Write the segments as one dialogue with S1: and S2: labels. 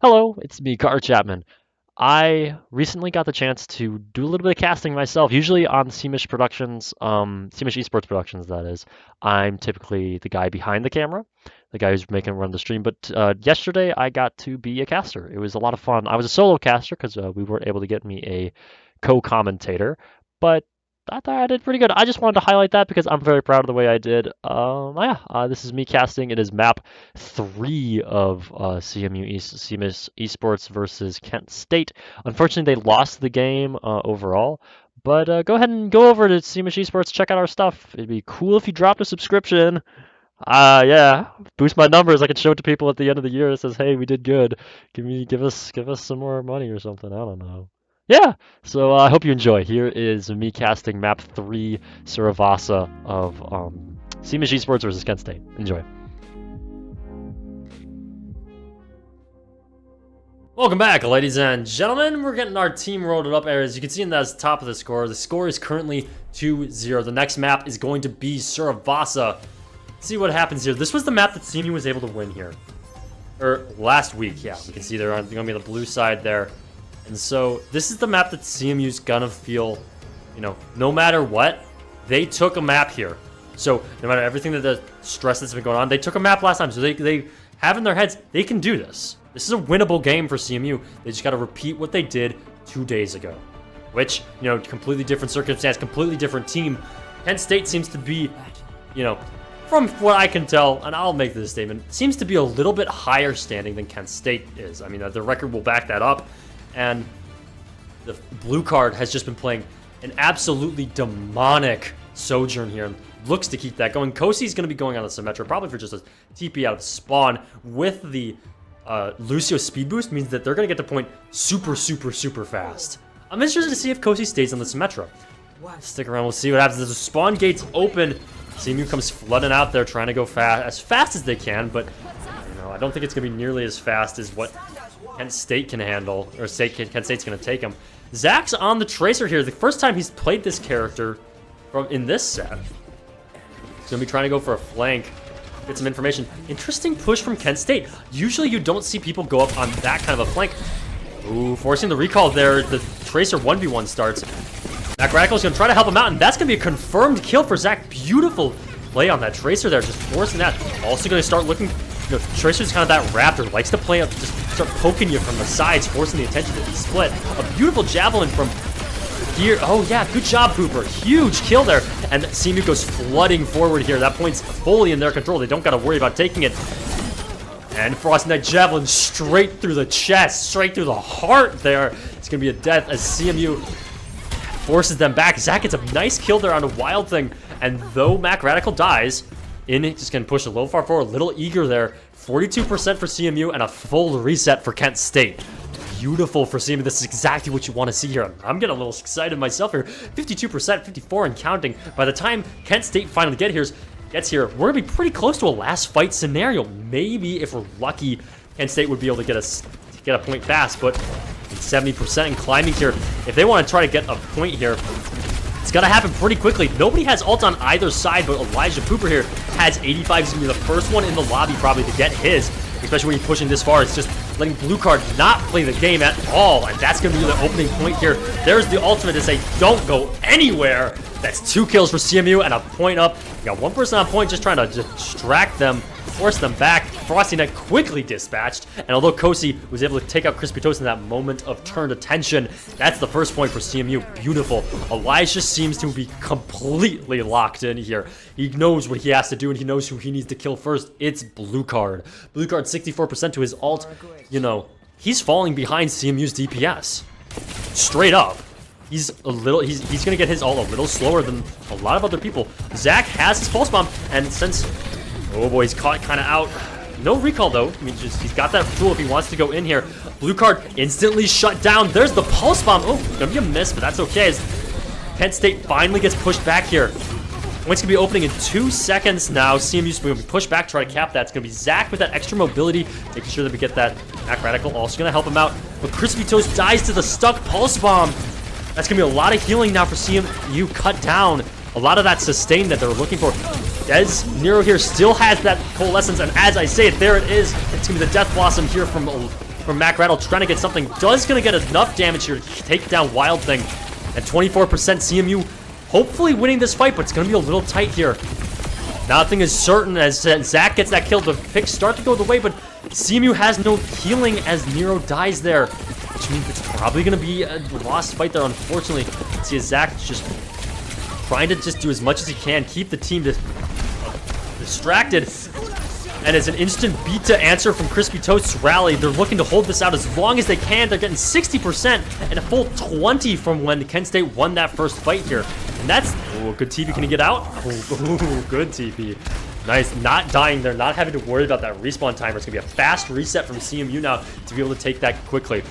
S1: Hello, it's me, Car Chapman. I recently got the chance to do a little bit of casting myself, usually on Seamish Productions, Seamish Esports Productions, that is. I'm typically the guy behind the camera, the guy who's making run the stream. But yesterday I got to be a caster. It was a lot of fun. I was a solo caster because we weren't able to get me a co-commentator, but I thought I did pretty good. I just wanted to highlight that because I'm very proud of the way I did. This is me casting. It is map 3 of CMU CMS Esports versus Kent State. Unfortunately, they lost the game overall. But go ahead and go over to CMS Esports, check out our stuff. It'd be cool if you dropped a subscription. Yeah, boost my numbers. I can show it to people at the end of the year. It says, "Hey, we did good. Give us some more money or something." I don't know. Yeah. So I hope you enjoy. Here is me casting map 3 Suravasa of CMS Esports versus Kent State. Enjoy. Welcome back, ladies and gentlemen. We're getting our team rolled up. As you can see in the top of the score is currently 2-0. The next map is going to be Suravasa. Let's see what happens here. This was the map that CMU was able to win here. Or last week, yeah. We can see they're going to be on the blue side there. And so this is the map that CMU's going to feel, no matter what, they took a map here. So no matter everything that the stress that's been going on, they took a map last time. So they have in their heads, they can do this. This is a winnable game for CMU. They just got to repeat what they did 2 days ago. Which, completely different circumstance, completely different team. Kent State seems to be, from what I can tell, and I'll make this statement, seems to be a little bit higher standing than Kent State is. I mean, the record will back that up. And the blue card has just been playing an absolutely demonic Sojourn here and looks to keep that going. Kosi's going to be going on the Symmetra, probably for just a TP out of spawn with the Lucio speed boost, means that they're going to get to point super, super, super fast. I'm interested to see if Kosi stays on the Symmetra. Stick around, we'll see what happens. As the spawn gates open, CMU comes flooding out there trying to go as fast as they can, but I don't think it's going to be nearly as fast as what Kent State can handle, or Kent State's going to take him. Zach's on the Tracer here. The first time he's played this character in this set. He's going to be trying to go for a flank, get some information. Interesting push from Kent State. Usually you don't see people go up on that kind of a flank. Ooh, forcing the recall there. The Tracer 1v1 starts. Mac Radical's going to try to help him out, and that's going to be a confirmed kill for Zach. Beautiful play on that Tracer there, just forcing that. Also going to start looking, Tracer's kind of that raptor, likes to play up, just start poking you from the sides, forcing the attention to be split. A beautiful javelin from here. Oh yeah, good job, Pooper. Huge kill there. And CMU goes flooding forward here. That point's fully in their control. They don't got to worry about taking it. And frosting that javelin straight through the chest, straight through the heart there. It's going to be a death as CMU forces them back. Zach gets a nice kill there on a Wild Thing. And though Mac Radical dies, just going to push a little far forward, a little eager there. 42% for CMU and a full reset for Kent State. Beautiful for CMU. This is exactly what you want to see here. I'm getting a little excited myself here. 52%, 54 and counting. By the time Kent State finally gets here, we're going to be pretty close to a last fight scenario. Maybe, if we're lucky, Kent State would be able to get a point fast, but 70% and climbing here. If they want to try to get a point here, it's got to happen pretty quickly. Nobody has ult on either side, but Elijah Pooper here has 85. He's going to be the first one in the lobby probably to get his, especially when you're pushing this far. It's just letting Blue Card not play the game at all, and that's going to be the opening point here. There's the ultimate to say, don't go anywhere. That's 2 kills for CMU and a point up. You got one person on point just trying to distract them, force them back. Frosty Net quickly dispatched, and although Kosi was able to take out Crispy Toast in that moment of turned attention, that's the first point for CMU. Beautiful. Elijah seems to be completely locked in here. He knows what he has to do, and he knows who he needs to kill first. It's Blue Card. Blue Card 64% to his ult. He's falling behind CMU's DPS. Straight up. He's gonna get his ult a little slower than a lot of other people. Zach has his pulse bomb, and since, oh boy, he's caught kind of out. No recall though. I mean, he's got that tool if he wants to go in here. Blue Card instantly shut down. There's the pulse bomb. Oh, gonna be a miss, but that's okay. As Kent State finally gets pushed back here. Point's gonna be opening in 2 seconds now. CMU's gonna be pushed back, try to cap that. It's gonna be Zach with that extra mobility, making sure that we get that Mac Radical. Also gonna help him out. But Crispy Toast dies to the stuck pulse bomb. That's going to be a lot of healing now for CMU. Cut down a lot of that sustain that they're looking for. Des Nero here still has that Coalescence, and as I say it, there it is. It's going to be the Death Blossom here from from Mac Rattle trying to get something. Does going to get enough damage here to take down Wild Thing. And 24% CMU hopefully winning this fight, but it's going to be a little tight here. Nothing is certain as Zach gets that kill. The picks start to go the way, but CMU has no healing as Nero dies there, which means it's probably going to be a lost fight there, unfortunately. See, Zach just trying to just do as much as he can, keep the team distracted. And it's an instant beat to answer from Crispy Toast's rally. They're looking to hold this out as long as they can. They're getting 60% and a full 20 from when Kent State won that first fight here. And that's, oh, good TP. Can he get out? Oh, good TP. Nice. Not dying there, not having to worry about that respawn timer. It's going to be a fast reset from CMU now to be able to take that quickly.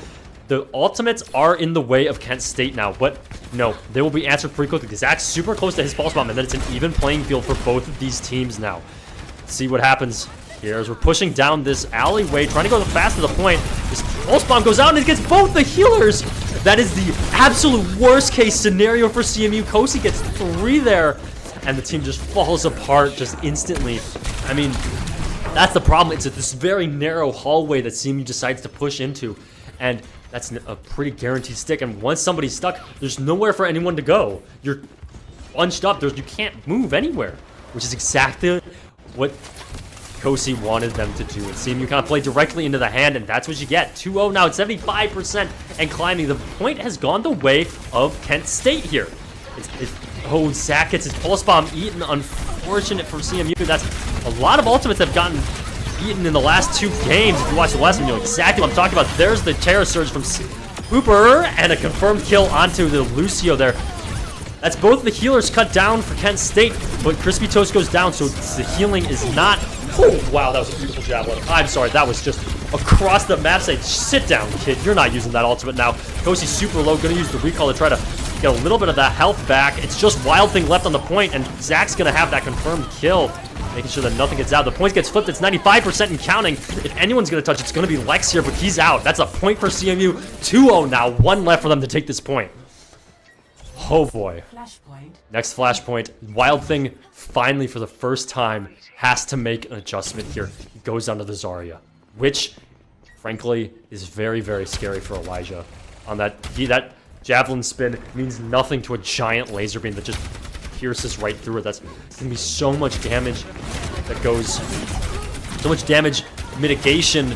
S1: The ultimates are in the way of Kent State now, but no, they will be answered pretty quickly. Zach's super close to his pulse bomb, and then it's an even playing field for both of these teams now. Let's see what happens here as we're pushing down this alleyway, trying to go fast to the point. This pulse bomb goes out and it gets both the healers. That is the absolute worst case scenario for CMU. Kosi gets 3 there, and the team just falls apart just instantly. I mean, that's the problem. It's this very narrow hallway that CMU decides to push into, and that's a pretty guaranteed stick. And once somebody's stuck, there's nowhere for anyone to go. You're bunched up. You can't move anywhere, which is exactly what Kosi wanted them to do. And CMU kind of played directly into the hand, and that's what you get. 2-0 now at 75% and climbing. The point has gone the way of Kent State here. Oh, Zach gets his pulse bomb eaten. Unfortunate for CMU. That's a lot of ultimates have gotten eaten in the last 2 games. If you watch the last one, you know exactly what I'm talking about. There's the Terror Surge from Hooper, and a confirmed kill onto the Lucio there. That's both the healers cut down for Kent State, but Crispy Toast goes down, so the healing is not... Oh, wow, that was a beautiful javelin. I'm sorry, that was just across the map. Say, sit down, kid. You're not using that ultimate now. Kosi's super low, gonna use the recall to try to get a little bit of that health back. It's just Wild Thing left on the point, and Zach's gonna have that confirmed kill, making sure that nothing gets out. The point gets flipped. It's 95% and counting. If anyone's gonna touch, it's gonna be Lex here, but he's out. That's a point for CMU. 2-0 now. 1 left for them to take this point. Oh boy. Flashpoint. Next flashpoint. Wild Thing finally, for the first time, has to make an adjustment here. He goes down to the Zarya, which, frankly, is very, very scary for Elijah. On that javelin spin means nothing to a giant laser beam that just pierces right through it. That's gonna be so much damage that goes, so much damage mitigation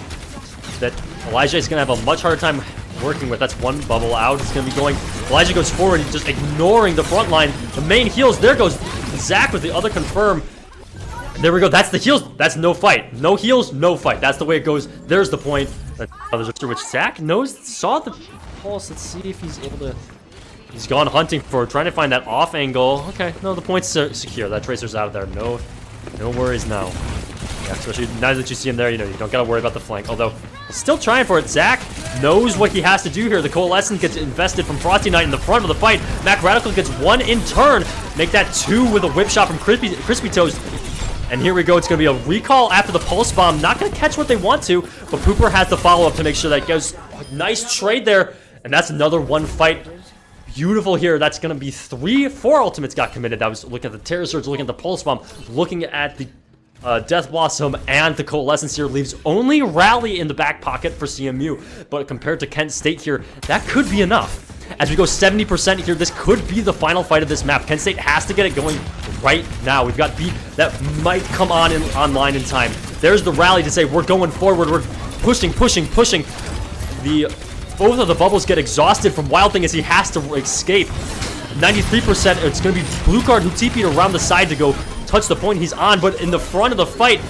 S1: that Elijah is gonna have a much harder time working with. That's 1 bubble out. It's gonna be going. Elijah goes forward, he's just ignoring the front line. The main heals. There goes Zach with the other confirm. There we go. That's the heals. That's no fight. No heals, no fight. That's the way it goes. There's the point. Which Zach saw the pulse. Let's see if he's able to. He's gone hunting for, trying to find that off angle. Okay, no, the point's secure. That Tracer's out of there. No worries now. Yeah, especially now that you see him there, you know, you don't gotta worry about the flank. Although, still trying for it. Zach knows what he has to do here. The Coalescence gets invested from Frosty Knight in the front of the fight. Mac Radical gets 1 in turn. Make that 2 with a whip shot from Crispy Toast. And here we go. It's going to be a recall after the pulse bomb. Not going to catch what they want to, but Pooper has the follow-up to make sure that goes. Nice trade there. And that's another 1 fight. Beautiful here. That's going to be 4 ultimates got committed. I was looking at the Terror Surge, looking at the pulse bomb, looking at the Death Blossom, and the Coalescence here. Leaves only Rally in the back pocket for CMU. But compared to Kent State here, that could be enough. As we go 70% here, this could be the final fight of this map. Kent State has to get it going right now. We've got beat that might come online in time. There's the rally to say we're going forward. We're pushing. Both of the bubbles get exhausted from Wild Thing as he has to escape. 93%. It's going to be Blue Card who TP'd around the side to go touch the point he's on, but in the front of the fight,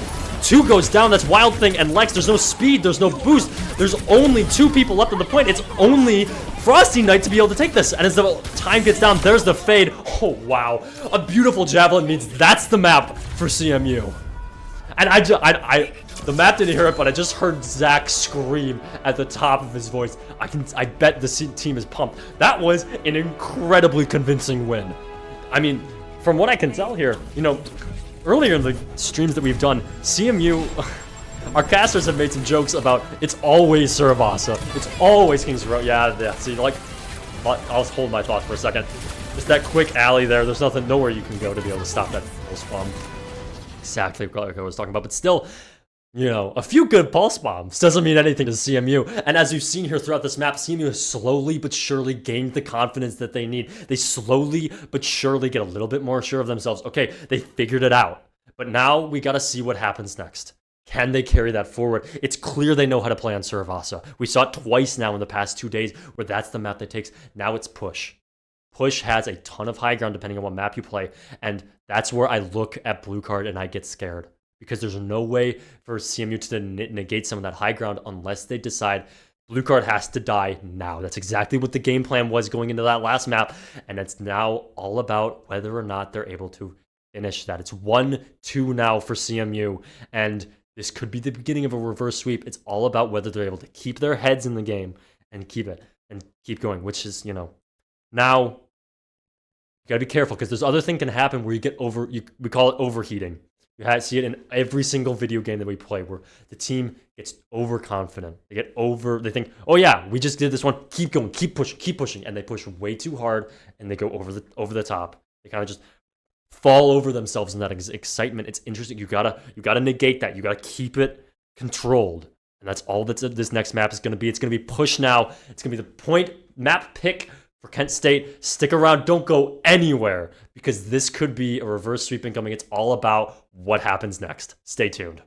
S1: 2 goes down. That's Wild Thing and Lex. There's no speed. There's no boost. There's only 2 people left at the point. It's only Frosty Knight to be able to take this. And as the time gets down, there's the fade. Oh, wow. A beautiful javelin means that's the map for CMU. And the map didn't hear it, but I just heard Zach scream at the top of his voice. I bet the team is pumped. That was an incredibly convincing win. I mean, from what I can tell here, you know, earlier in the streams that we've done, CMU, our casters have made some jokes about it's always Suravasa. It's always King's Road. Yeah. See, like, I'll hold my thought for a second. Just that quick alley there. There's nowhere you can go to be able to stop that full spawn. Exactly what I was talking about, but still, You know, a few good pulse bombs doesn't mean anything to CMU. And as you've seen here throughout this map, CMU has slowly but surely gained the confidence that they need. They slowly but surely get a little bit more sure of themselves. Okay, they figured it out. But now we got to see what happens next. Can they carry that forward? It's clear they know how to play on Suravasa. We saw it twice now in the past 2 days where that's the map they takes. Now it's push. Push has a ton of high ground depending on what map you play. And that's where I look at blue card and I get scared. Because there's no way for CMU to negate some of that high ground unless they decide blue card has to die now. That's exactly what the game plan was going into that last map. And it's now all about whether or not they're able to finish that. It's 1-2 now for CMU. And this could be the beginning of a reverse sweep. It's all about whether they're able to keep their heads in the game and keep it and keep going, which is, you know, now you got to be careful because this other thing can happen where you get we call it overheating. You see it in every single video game that we play where the team gets overconfident. They think, oh yeah, we just did this one. Keep going, keep pushing. And they push way too hard and they go over the top. They kind of just fall over themselves in that excitement. It's interesting. You gotta negate that. You gotta keep it controlled. And that's all that this next map is gonna be. It's gonna be push now. It's gonna be the point map pick for Kent State. Stick around, don't go anywhere because this could be a reverse sweep incoming. It's all about what happens next. Stay tuned.